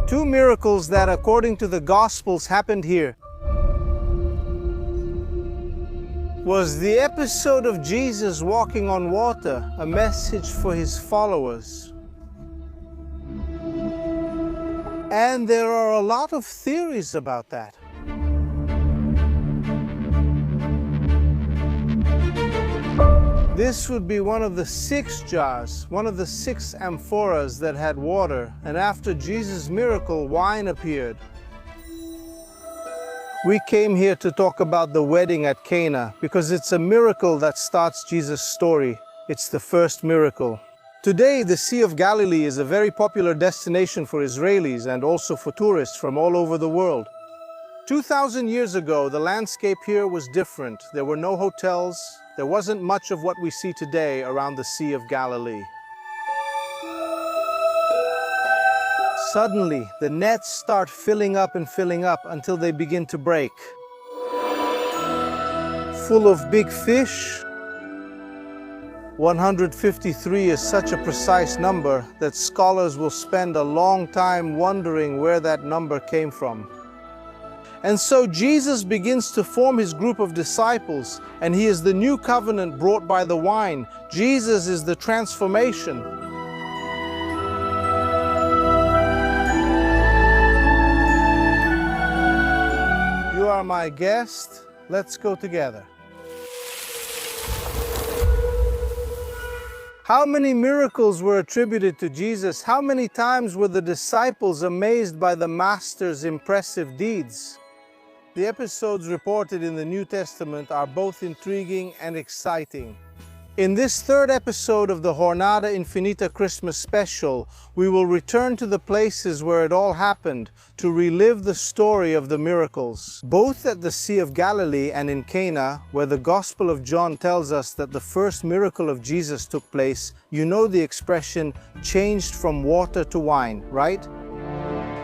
Two miracles that, according to the Gospels, happened here. Was the episode of Jesus walking on water a message for his followers? And there are a lot of theories about that. This would be one of the 6 jars, one of the 6 amphoras that had water, and after Jesus' miracle, wine appeared. We came here to talk about the wedding at Cana because it's a miracle that starts Jesus' story. It's the first miracle. Today, the Sea of Galilee is a very popular destination for Israelis and also for tourists from all over the world. 2,000 years ago, the landscape here was different. There were no hotels. There wasn't much of what we see today around the Sea of Galilee. Suddenly, the nets start filling up until they begin to break. Full of big fish. 153 is such a precise number that scholars will spend a long time wondering where that number came from. And so Jesus begins to form his group of disciples, and he is the new covenant brought by the wine. Jesus is the transformation. You are my guest. Let's go together. How many miracles were attributed to Jesus? How many times were the disciples amazed by the Master's impressive deeds? The episodes reported in the New Testament are both intriguing and exciting. In this third episode of the Jornada Infinita Christmas special, we will return to the places where it all happened to relive the story of the miracles. Both at the Sea of Galilee and in Cana, where the Gospel of John tells us that the first miracle of Jesus took place, you know the expression, changed from water to wine, right?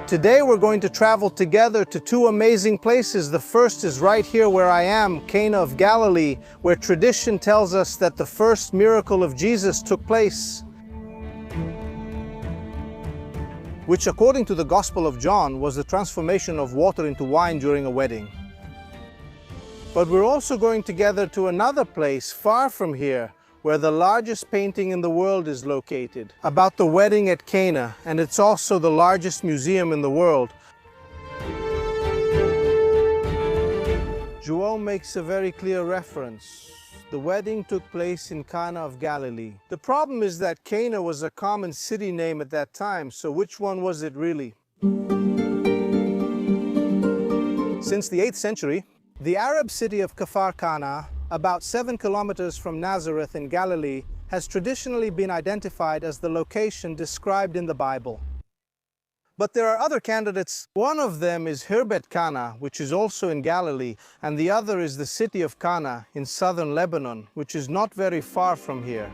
Today we're going to travel together to 2 amazing places. The first is right here where I am, Cana of Galilee, where tradition tells us that the first miracle of Jesus took place, which according to the Gospel of John was the transformation of water into wine during a wedding. But we're also going together to another place far from here, where the largest painting in the world is located, about the wedding at Cana, and it's also the largest museum in the world. Joel makes a very clear reference. The wedding took place in Cana of Galilee. The problem is that Cana was a common city name at that time, so which one was it really? Since the 8th century, the Arab city of Kfar Cana, about 7 kilometers from Nazareth in Galilee, has traditionally been identified as the location described in the Bible. But there are other candidates. One of them is Hirbet Cana, which is also in Galilee, and the other is the city of Cana in southern Lebanon, which is not very far from here.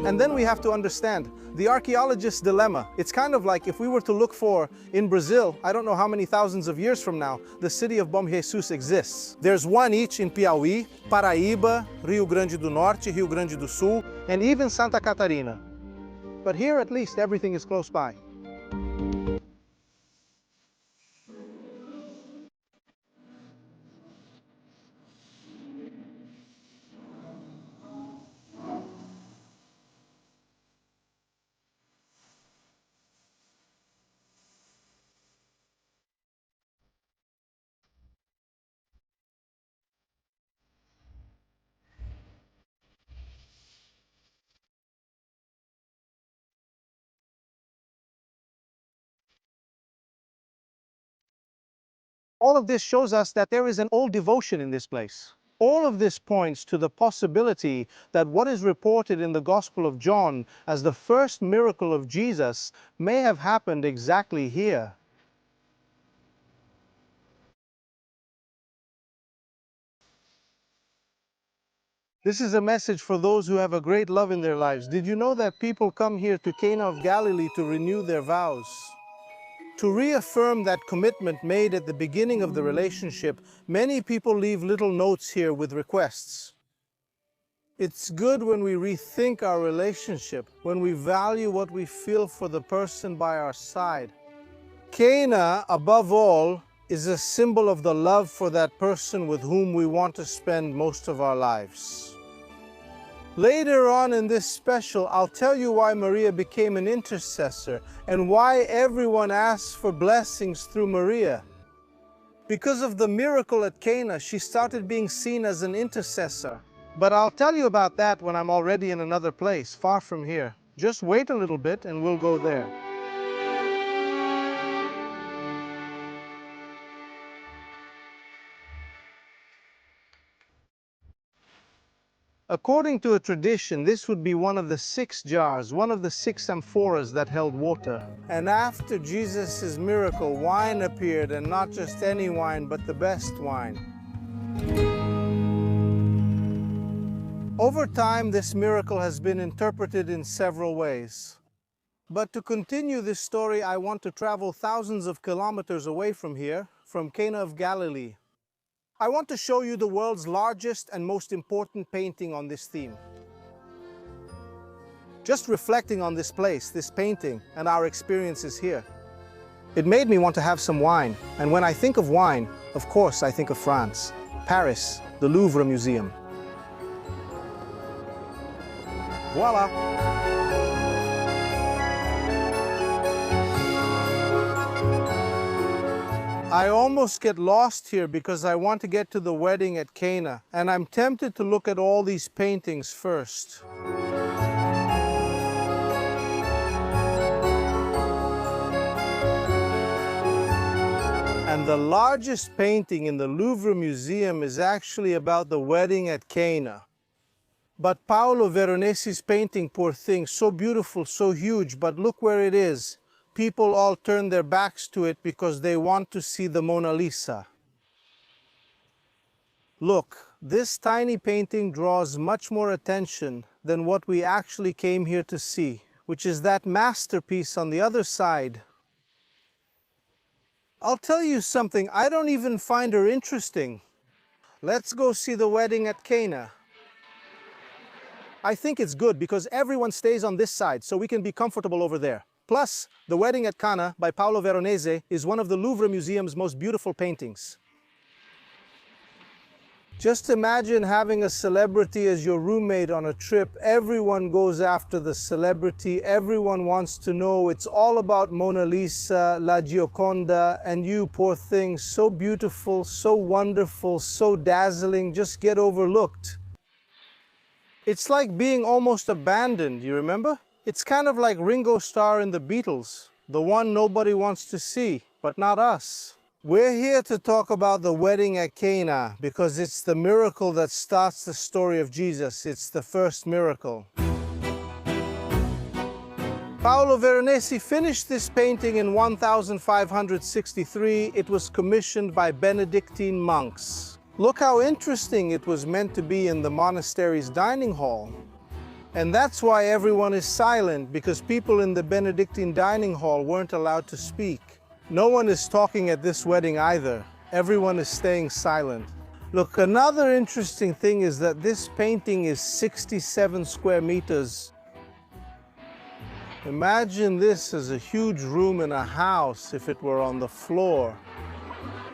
And then we have to understand the archaeologist's dilemma. It's kind of like if we were to look for, in Brazil, I don't know how many thousands of years from now, the city of Bom Jesus exists. There's one each in Piauí, Paraíba, Rio Grande do Norte, Rio Grande do Sul, and even Santa Catarina. But here at least everything is close by. All of this shows us that there is an old devotion in this place. All of this points to the possibility that what is reported in the Gospel of John as the first miracle of Jesus may have happened exactly here. This is a message for those who have a great love in their lives. Did you know that people come here to Cana of Galilee to renew their vows? To reaffirm that commitment made at the beginning of the relationship, many people leave little notes here with requests. It's good when we rethink our relationship, when we value what we feel for the person by our side. Cana, above all, is a symbol of the love for that person with whom we want to spend most of our lives. Later on in this special, I'll tell you why Maria became an intercessor and why everyone asks for blessings through Maria. Because of the miracle at Cana, she started being seen as an intercessor. But I'll tell you about that when I'm already in another place, far from here. Just wait a little bit and we'll go there. According to a tradition, this would be one of the 6 jars, one of the 6 amphoras that held water. And after Jesus' miracle, wine appeared, and not just any wine, but the best wine. Over time, this miracle has been interpreted in several ways. But to continue this story, I want to travel thousands of kilometers away from here, from Cana of Galilee. I want to show you the world's largest and most important painting on this theme. Just reflecting on this place, this painting, and our experiences here, it made me want to have some wine. And when I think of wine, of course I think of France, Paris, the Louvre Museum. Voila! I almost get lost here because I want to get to the wedding at Cana, and I'm tempted to look at all these paintings first. And the largest painting in the Louvre Museum is actually about the wedding at Cana. But Paolo Veronese's painting, poor thing, so beautiful, so huge, but look where it is. People all turn their backs to it because they want to see the Mona Lisa. Look, this tiny painting draws much more attention than what we actually came here to see, which is that masterpiece on the other side. I'll tell you something, I don't even find her interesting. Let's go see the wedding at Cana. I think it's good because everyone stays on this side, so we can be comfortable over there. Plus, the wedding at Cana by Paolo Veronese is one of the Louvre Museum's most beautiful paintings. Just imagine having a celebrity as your roommate on a trip. Everyone goes after the celebrity. Everyone wants to know. It's all about Mona Lisa, La Gioconda, and you, poor thing, so beautiful, so wonderful, so dazzling, just get overlooked. It's like being almost abandoned, you remember? It's kind of like Ringo Starr in the Beatles, the one nobody wants to see, but not us. We're here to talk about the wedding at Cana because it's the miracle that starts the story of Jesus. It's the first miracle. Paolo Veronese finished this painting in 1563. It was commissioned by Benedictine monks. Look how interesting it was meant to be in the monastery's dining hall. And that's why everyone is silent, because people in the Benedictine dining hall weren't allowed to speak. No one is talking at this wedding either. Everyone is staying silent. Look, another interesting thing is that this painting is 67 square meters. Imagine this as a huge room in a house if it were on the floor.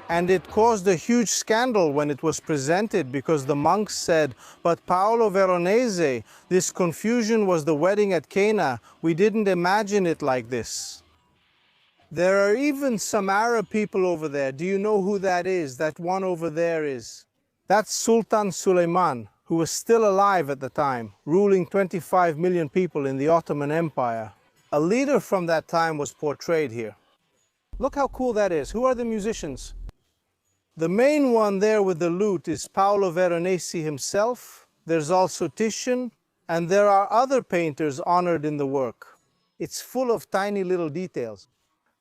And it caused a huge scandal when it was presented because the monks said, but Paolo Veronese, this confusion was the wedding at Cana. We didn't imagine it like this. There are even some Arab people over there. Do you know who that is? That one over there is. That's Sultan Suleiman, who was still alive at the time, ruling 25 million people in the Ottoman Empire. A leader from that time was portrayed here. Look how cool that is. Who are the musicians? The main one there with the lute is Paolo Veronese himself. There's also Titian, and there are other painters honored in the work. It's full of tiny little details.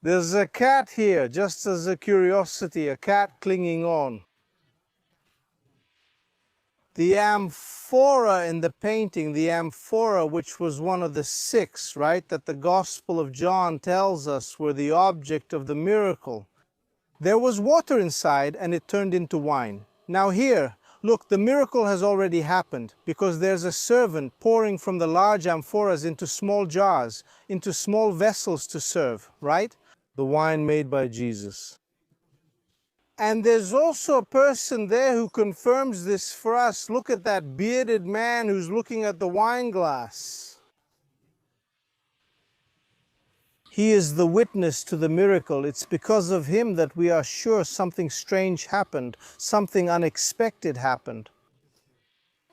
There's a cat here, just as a curiosity, a cat clinging on. The amphora in the painting, the amphora, which was one of the 6, right, that the Gospel of John tells us were the object of the miracle. There was water inside and it turned into wine. Now here, Look, the miracle has already happened because there's a servant pouring from the large amphoras into small jars, into small vessels to serve, right? The wine made by Jesus. And there's also a person there who confirms this for us. Look at that bearded man who's looking at the wine glass. He is the witness to the miracle. It's because of him that we are sure something strange happened, something unexpected happened.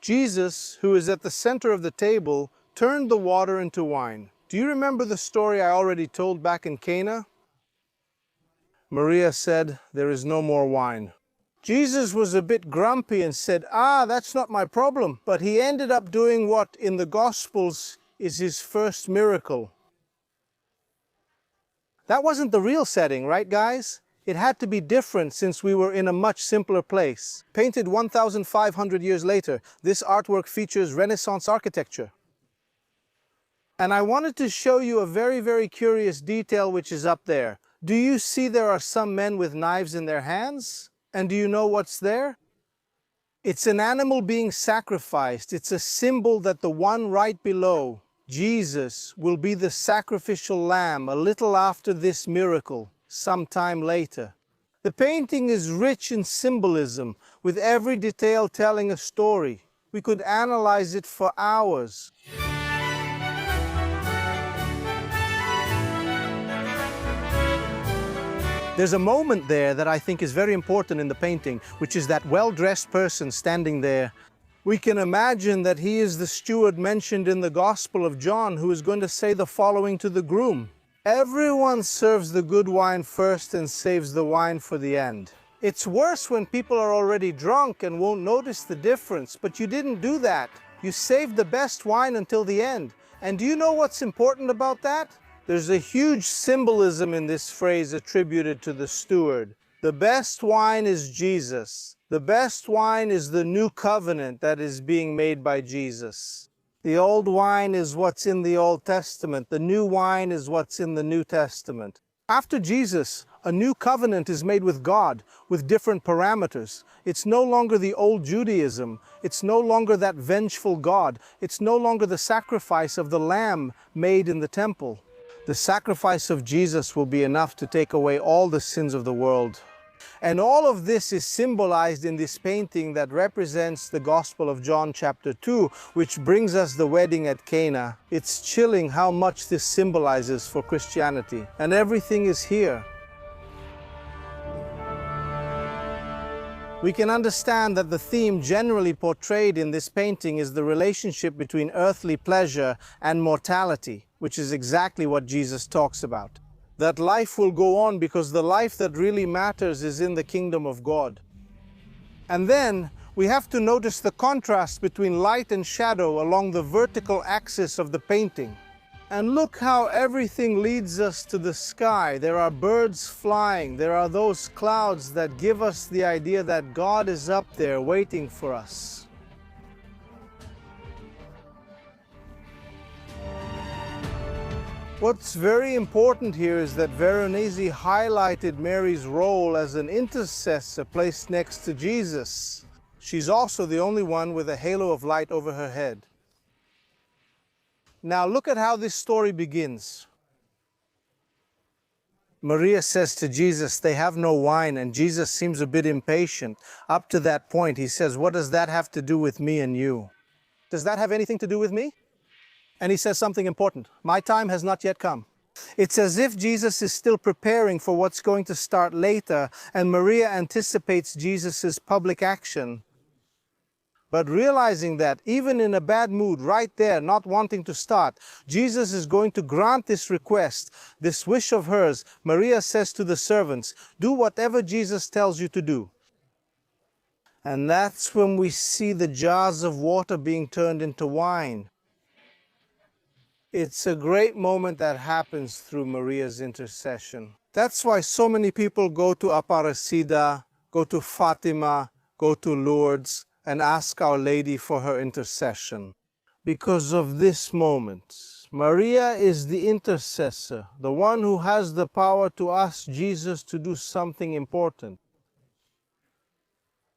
Jesus, who is at the center of the table, turned the water into wine. Do you remember the story I already told back in Cana? Maria said, "There is no more wine." Jesus was a bit grumpy and said, "That's not my problem." But he ended up doing what in the Gospels is his first miracle. That wasn't the real setting, right, guys? It had to be different since we were in a much simpler place. Painted 1,500 years later, this artwork features Renaissance architecture. And I wanted to show you a very, very curious detail which is up there. Do you see there are some men with knives in their hands? And do you know what's there? It's an animal being sacrificed. It's a symbol that the one right below, Jesus, will be the sacrificial lamb a little after this miracle, sometime later. The painting is rich in symbolism, with every detail telling a story. We could analyze it for hours. There's a moment there that I think is very important in the painting, which is that well-dressed person standing there. We can imagine that he is the steward mentioned in the Gospel of John who is going to say the following to the groom. Everyone serves the good wine first and saves the wine for the end. It's worse when people are already drunk and won't notice the difference, but you didn't do that. You saved the best wine until the end. And do you know what's important about that? There's a huge symbolism in this phrase attributed to the steward. The best wine is Jesus. The best wine is the new covenant that is being made by Jesus. The old wine is what's in the Old Testament. The new wine is what's in the New Testament. After Jesus, a new covenant is made with God with different parameters. It's no longer the old Judaism. It's no longer that vengeful God. It's no longer the sacrifice of the lamb made in the temple. The sacrifice of Jesus will be enough to take away all the sins of the world. And all of this is symbolized in this painting that represents the Gospel of John chapter 2, which brings us the wedding at Cana. It's chilling how much this symbolizes for Christianity. And everything is here. We can understand that the theme generally portrayed in this painting is the relationship between earthly pleasure and mortality, which is exactly what Jesus talks about. That life will go on because the life that really matters is in the kingdom of God. And then we have to notice the contrast between light and shadow along the vertical axis of the painting. And look how everything leads us to the sky. There are birds flying. There are those clouds that give us the idea that God is up there waiting for us. What's very important here is that Veronese highlighted Mary's role as an intercessor placed next to Jesus. She's also the only one with a halo of light over her head. Now look at how this story begins. Maria says to Jesus, they have no wine, and Jesus seems a bit impatient. Up to that point, he says, what does that have to do with me and you? Does that have anything to do with me? And he says something important. My time has not yet come. It's as if Jesus is still preparing for what's going to start later, and Maria anticipates Jesus' public action. But realizing that, even in a bad mood, right there, not wanting to start, Jesus is going to grant this request, this wish of hers. Maria says to the servants, do whatever Jesus tells you to do. And that's when we see the jars of water being turned into wine. It's a great moment that happens through Maria's intercession. That's why so many people go to Aparecida, go to Fatima, go to Lourdes, and ask Our Lady for her intercession. Because of this moment, Maria is the intercessor, the one who has the power to ask Jesus to do something important.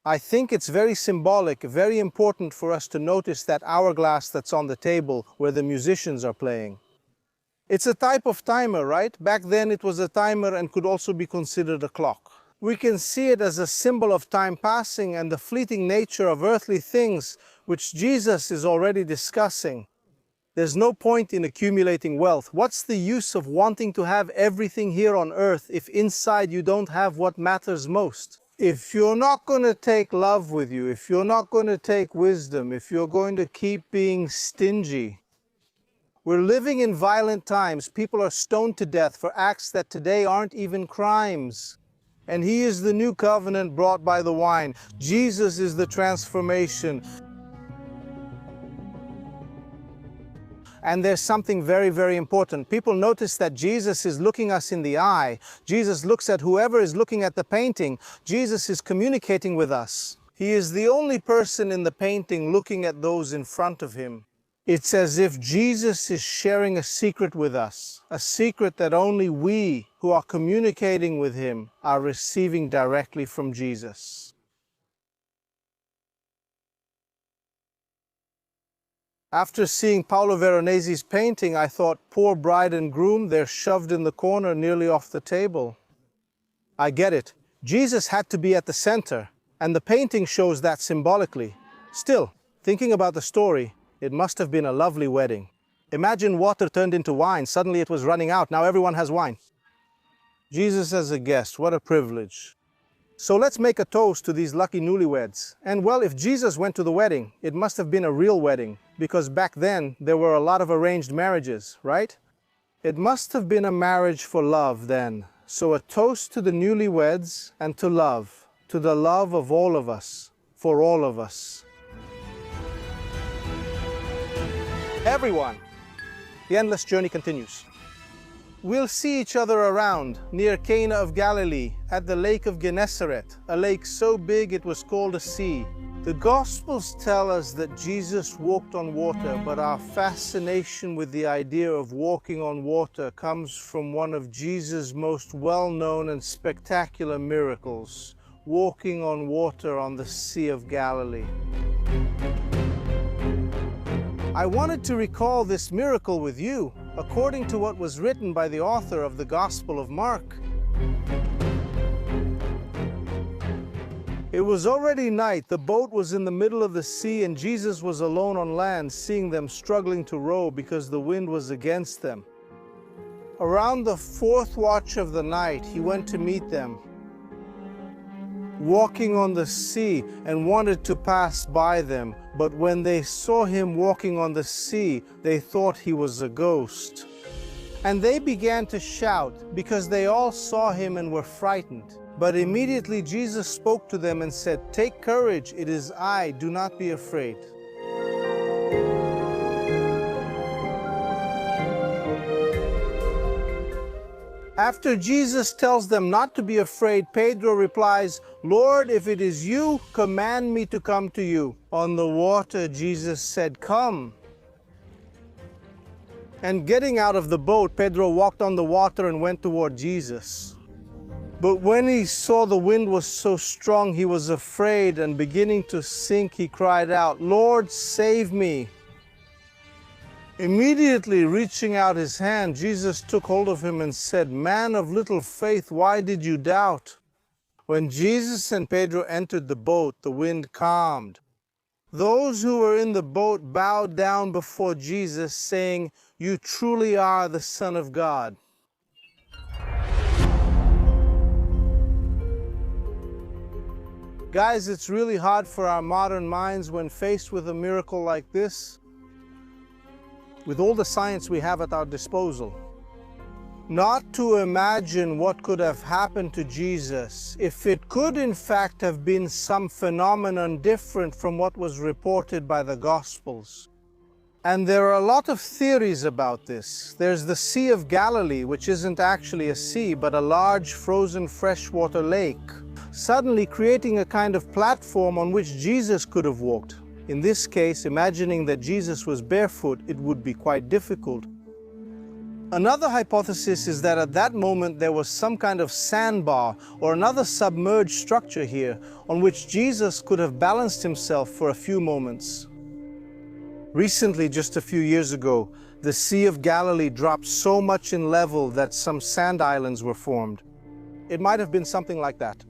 I think it's very symbolic, very important for us to notice that hourglass that's on the table where the musicians are playing. It's a type of timer, right? Back then it was a timer and could also be considered a clock. We can see it as a symbol of time passing and the fleeting nature of earthly things, which Jesus is already discussing. There's no point in accumulating wealth. What's the use of wanting to have everything here on earth if inside you don't have what matters most? If you're not going to take love with you, if you're not going to take wisdom, if you're going to keep being stingy, we're living in violent times. People are stoned to death for acts that today aren't even crimes. And He is the new covenant brought by the wine. Jesus is the transformation. And there's something very, very important. People notice that Jesus is looking us in the eye. Jesus looks at whoever is looking at the painting. Jesus is communicating with us. He is the only person in the painting looking at those in front of Him. It's as if Jesus is sharing a secret with us, a secret that only we who are communicating with Him are receiving directly from Jesus. After seeing Paolo Veronese's painting, I thought, poor bride and groom, they're shoved in the corner nearly off the table. I get it. Jesus had to be at the center, and the painting shows that symbolically. Still, thinking about the story, it must have been a lovely wedding. Imagine water turned into wine. Suddenly it was running out. Now everyone has wine. Jesus as a guest, what a privilege. So let's make a toast to these lucky newlyweds. And well, if Jesus went to the wedding, it must have been a real wedding, because back then there were a lot of arranged marriages, right? It must have been a marriage for love then. So a toast to the newlyweds and to love, to the love of all of us, for all of us. Everyone, the endless journey continues. We'll see each other around near Cana of Galilee, at the lake of Gennesaret, a lake so big it was called a sea. The Gospels tell us that Jesus walked on water, but our fascination with the idea of walking on water comes from one of Jesus' most well-known and spectacular miracles, walking on water on the Sea of Galilee. I wanted to recall this miracle with you, according to what was written by the author of the Gospel of Mark. It was already night, the boat was in the middle of the sea, and Jesus was alone on land, seeing them struggling to row because the wind was against them. Around the fourth watch of the night, He went to meet them, walking on the sea, and wanted to pass by them. But when they saw Him walking on the sea, they thought He was a ghost. And they began to shout, because they all saw Him and were frightened. But immediately Jesus spoke to them and said, "Take courage, it is I, do not be afraid." After Jesus tells them not to be afraid, Pedro replies, "Lord, if it is you, command me to come to you." On the water, Jesus said, "Come." And getting out of the boat, Pedro walked on the water and went toward Jesus. But when he saw the wind was so strong, he was afraid, and beginning to sink, he cried out, "Lord, save me." Immediately reaching out his hand, Jesus took hold of him and said, "Man of little faith, why did you doubt?" When Jesus and Pedro entered the boat, the wind calmed. Those who were in the boat bowed down before Jesus, saying, "You truly are the Son of God." Guys, it's really hard for our modern minds when faced with a miracle like this, with all the science we have at our disposal, not to imagine what could have happened to Jesus if it could in fact have been some phenomenon different from what was reported by the Gospels. And there are a lot of theories about this. There's the Sea of Galilee, which isn't actually a sea, but a large frozen freshwater lake, suddenly creating a kind of platform on which Jesus could have walked. In this case, imagining that Jesus was barefoot, it would be quite difficult. Another hypothesis is that at that moment there was some kind of sandbar or another submerged structure here on which Jesus could have balanced himself for a few moments. Recently, just a few years ago, the Sea of Galilee dropped so much in level that some sand islands were formed. It might have been something like that.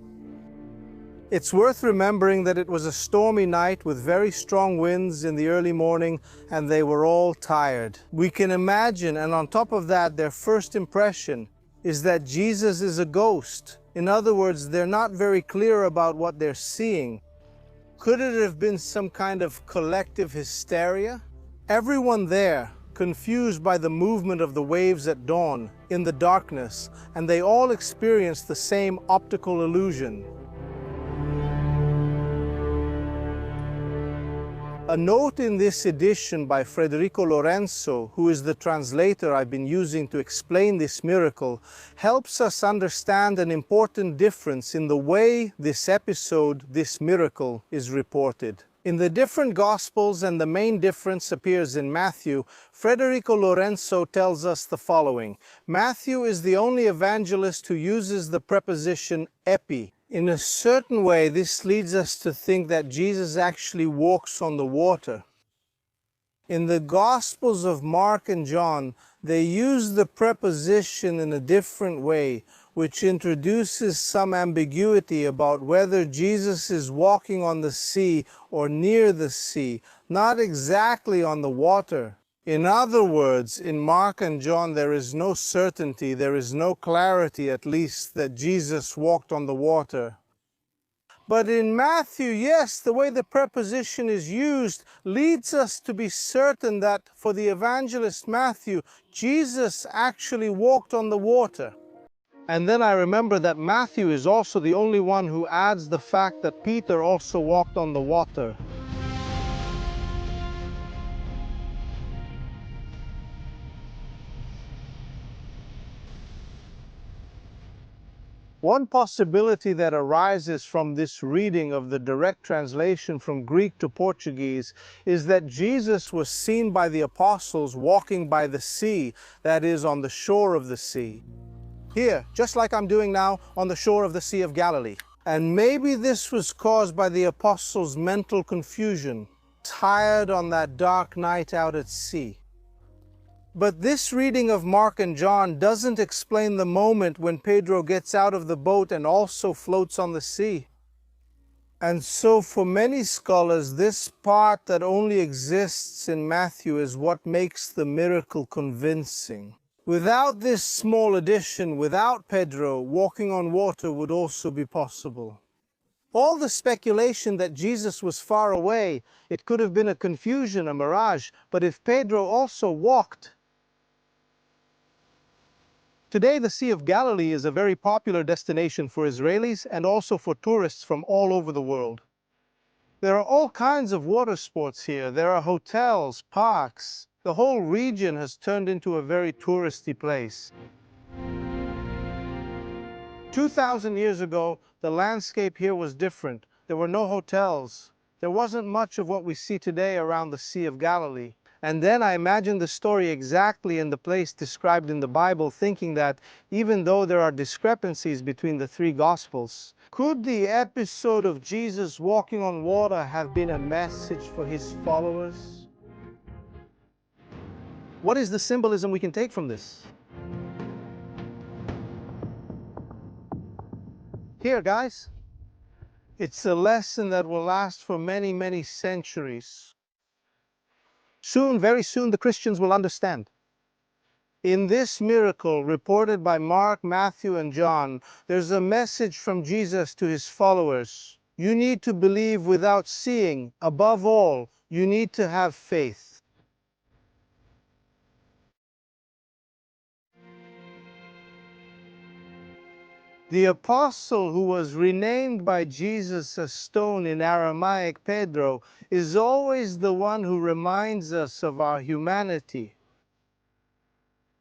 It's worth remembering that it was a stormy night with very strong winds in the early morning, and they were all tired. We can imagine, and on top of that, their first impression is that Jesus is a ghost. In other words, they're not very clear about what they're seeing. Could it have been some kind of collective hysteria? Everyone there, confused by the movement of the waves at dawn, in the darkness, and they all experienced the same optical illusion. A note in this edition by Federico Lorenzo, who is the translator I've been using to explain this miracle, helps us understand an important difference in the way this episode, this miracle, is reported. In the different Gospels, and the main difference appears in Matthew, Federico Lorenzo tells us the following. Matthew is the only evangelist who uses the preposition epi. In a certain way, this leads us to think that Jesus actually walks on the water. In the Gospels of Mark and John, they use the preposition in a different way, which introduces some ambiguity about whether Jesus is walking on the sea or near the sea, not exactly on the water. In other words, in Mark and John, there is no certainty, there is no clarity at least, that Jesus walked on the water. But in Matthew, yes, the way the preposition is used leads us to be certain that for the evangelist Matthew, Jesus actually walked on the water. And then I remember that Matthew is also the only one who adds the fact that Peter also walked on the water. One possibility that arises from this reading of the direct translation from Greek to Portuguese is that Jesus was seen by the apostles walking by the sea, that is, on the shore of the sea. Here, just like I'm doing now, on the shore of the Sea of Galilee. And maybe this was caused by the apostles' mental confusion, tired on that dark night out at sea. But this reading of Mark and John doesn't explain the moment when Pedro gets out of the boat and also floats on the sea. And so for many scholars, this part that only exists in Matthew is what makes the miracle convincing. Without this small addition, without Pedro, walking on water would also be possible. All the speculation that Jesus was far away, it could have been a confusion, a mirage, but if Pedro also walked. Today, the Sea of Galilee is a very popular destination for Israelis and also for tourists from all over the world. There are all kinds of water sports here. There are hotels, parks. The whole region has turned into a very touristy place. 2,000 years ago, the landscape here was different. There were no hotels. There wasn't much of what we see today around the Sea of Galilee. And then I imagined the story exactly in the place described in the Bible, thinking that even though there are discrepancies between the three Gospels, could the episode of Jesus walking on water have been a message for his followers? What is the symbolism we can take from this? Here, guys. It's a lesson that will last for many, many centuries. Soon, very soon, the Christians will understand. In this miracle reported by Mark, Matthew, and John, there's a message from Jesus to his followers. You need to believe without seeing. Above all, you need to have faith. The apostle who was renamed by Jesus a stone in Aramaic, Pedro, is always the one who reminds us of our humanity.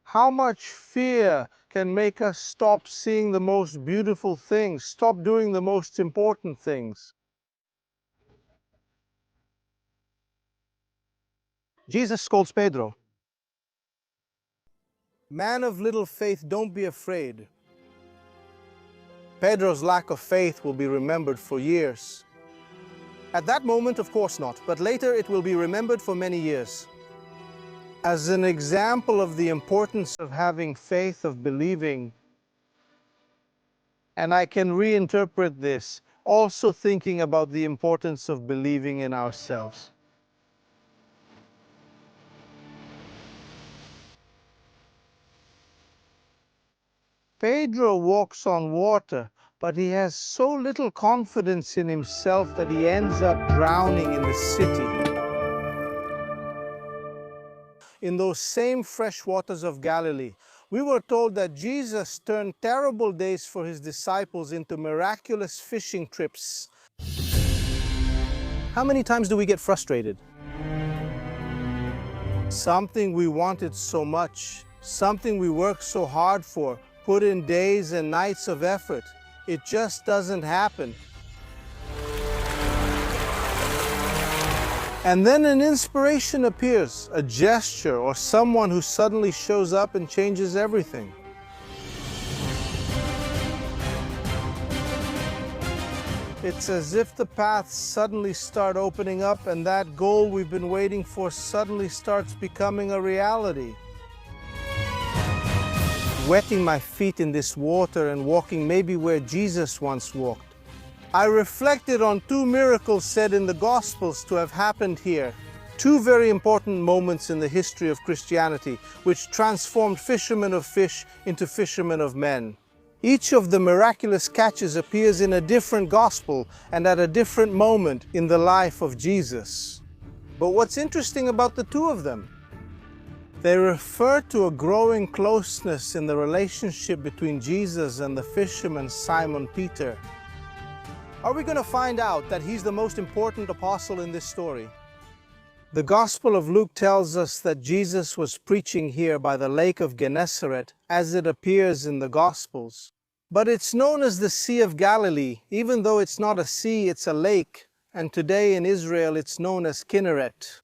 How much fear can make us stop seeing the most beautiful things, stop doing the most important things? Jesus scolds Pedro. Man of little faith, don't be afraid. Pedro's lack of faith will be remembered for years. At that moment, of course not, but later it will be remembered for many years. As an example of the importance of having faith, of believing, and I can reinterpret this, also thinking about the importance of believing in ourselves. Pedro walks on water, but he has so little confidence in himself that he ends up drowning in the city. In those same fresh waters of Galilee, we were told that Jesus turned terrible days for his disciples into miraculous fishing trips. How many times do we get frustrated? Something we wanted so much, something we worked so hard for, put in days and nights of effort. It just doesn't happen. And then an inspiration appears, a gesture, or someone who suddenly shows up and changes everything. It's as if the paths suddenly start opening up and that goal we've been waiting for suddenly starts becoming a reality. Wetting my feet in this water and walking maybe where Jesus once walked. I reflected on two miracles said in the Gospels to have happened here. Two very important moments in the history of Christianity, which transformed fishermen of fish into fishermen of men. Each of the miraculous catches appears in a different gospel and at a different moment in the life of Jesus. But what's interesting about the two of them? They refer to a growing closeness in the relationship between Jesus and the fisherman Simon Peter. Are we going to find out that he's the most important apostle in this story? The Gospel of Luke tells us that Jesus was preaching here by the lake of Gennesaret, as it appears in the Gospels. But it's known as the Sea of Galilee. Even though it's not a sea, it's a lake, and today in Israel it's known as Kinneret.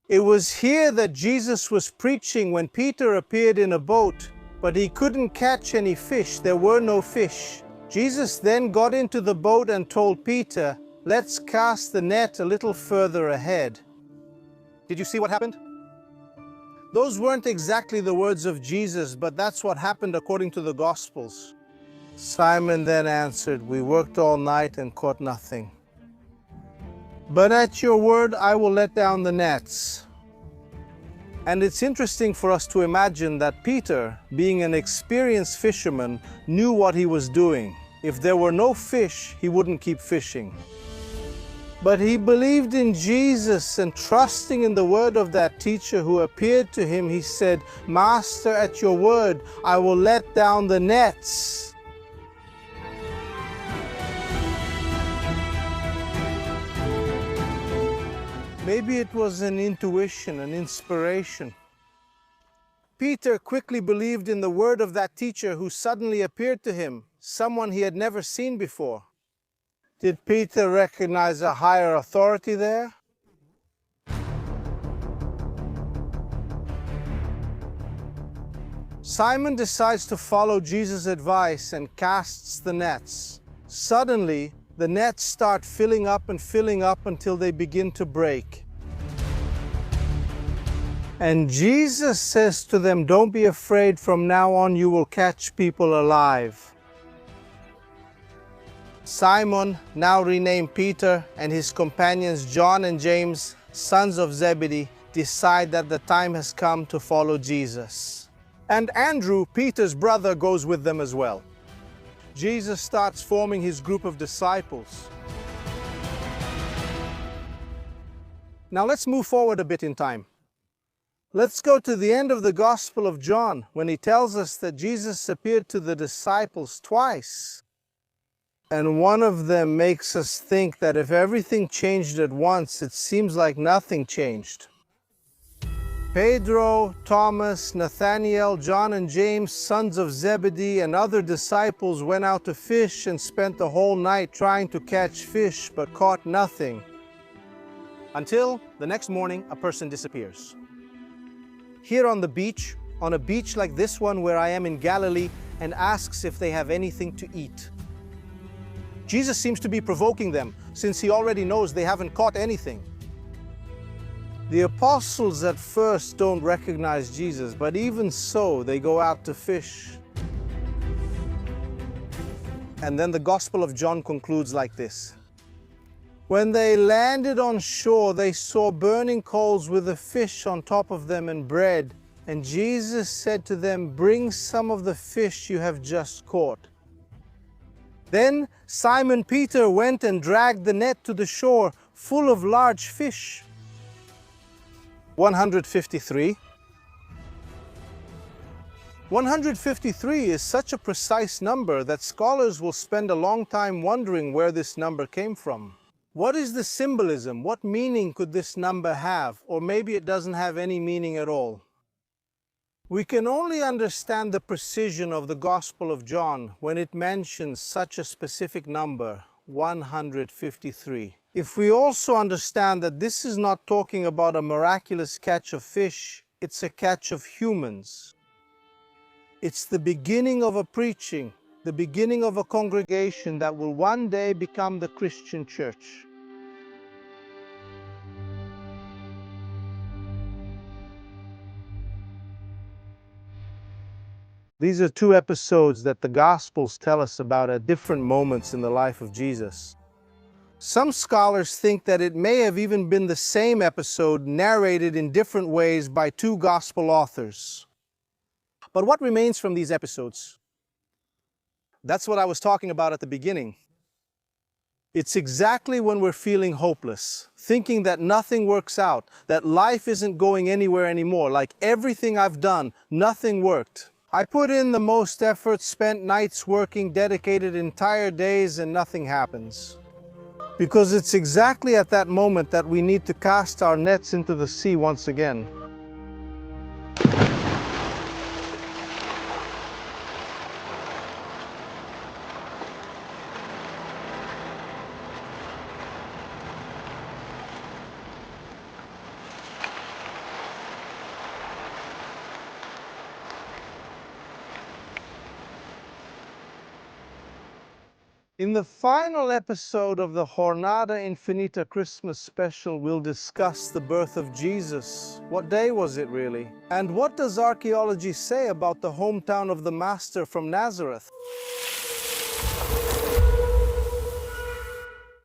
It was here that Jesus was preaching when Peter appeared in a boat, but he couldn't catch any fish. There were no fish. Jesus then got into the boat and told Peter, "Let's cast the net a little further ahead." Did you see what happened? Those weren't exactly the words of Jesus, but that's what happened according to the Gospels. Simon then answered, "We worked all night and caught nothing. But at your word, I will let down the nets." And it's interesting for us to imagine that Peter, being an experienced fisherman, knew what he was doing. If there were no fish, he wouldn't keep fishing. But he believed in Jesus, and trusting in the word of that teacher who appeared to him, he said, "Master, at your word, I will let down the nets." Maybe it was an intuition, an inspiration. Peter quickly believed in the word of that teacher who suddenly appeared to him, someone he had never seen before. Did Peter recognize a higher authority there? Simon decides to follow Jesus' advice and casts the nets. Suddenly, the nets start filling up until they begin to break. And Jesus says to them, "Don't be afraid, from now on you will catch people alive." Simon, now renamed Peter, and his companions John and James, sons of Zebedee, decide that the time has come to follow Jesus. And Andrew, Peter's brother, goes with them as well. Jesus starts forming his group of disciples. Now let's move forward a bit in time. Let's go to the end of the Gospel of John, when he tells us that Jesus appeared to the disciples twice. And one of them makes us think that if everything changed at once, it seems like nothing changed. Pedro, Thomas, Nathanael, John and James, sons of Zebedee, and other disciples went out to fish and spent the whole night trying to catch fish, but caught nothing. Until the next morning, a person disappears. Here on the beach, on a beach like this one where I am in Galilee and asks if they have anything to eat. Jesus seems to be provoking them, since he already knows they haven't caught anything. The apostles at first don't recognize Jesus, but even so, they go out to fish. And then the Gospel of John concludes like this. When they landed on shore, they saw burning coals with a fish on top of them and bread. And Jesus said to them, "Bring some of the fish you have just caught." Then Simon Peter went and dragged the net to the shore, full of large fish. 153. 153 is such a precise number that scholars will spend a long time wondering where this number came from. What is the symbolism? What meaning could this number have? Or maybe it doesn't have any meaning at all. We can only understand the precision of the Gospel of John when it mentions such a specific number, 153. If we also understand that this is not talking about a miraculous catch of fish, it's a catch of humans. It's the beginning of a preaching, the beginning of a congregation that will one day become the Christian church. These are two episodes that the Gospels tell us about at different moments in the life of Jesus. Some scholars think that it may have even been the same episode narrated in different ways by two Gospel authors. But what remains from these episodes? That's what I was talking about at the beginning. It's exactly when we're feeling hopeless, thinking that nothing works out, that life isn't going anywhere anymore, like everything I've done, nothing worked. I put in the most effort, spent nights working, dedicated entire days, and nothing happens. Because it's exactly at that moment that we need to cast our nets into the sea once again. In the final episode of the Jornada Infinita Christmas special, we'll discuss the birth of Jesus. What day was it really? And what does archaeology say about the hometown of the Master from Nazareth?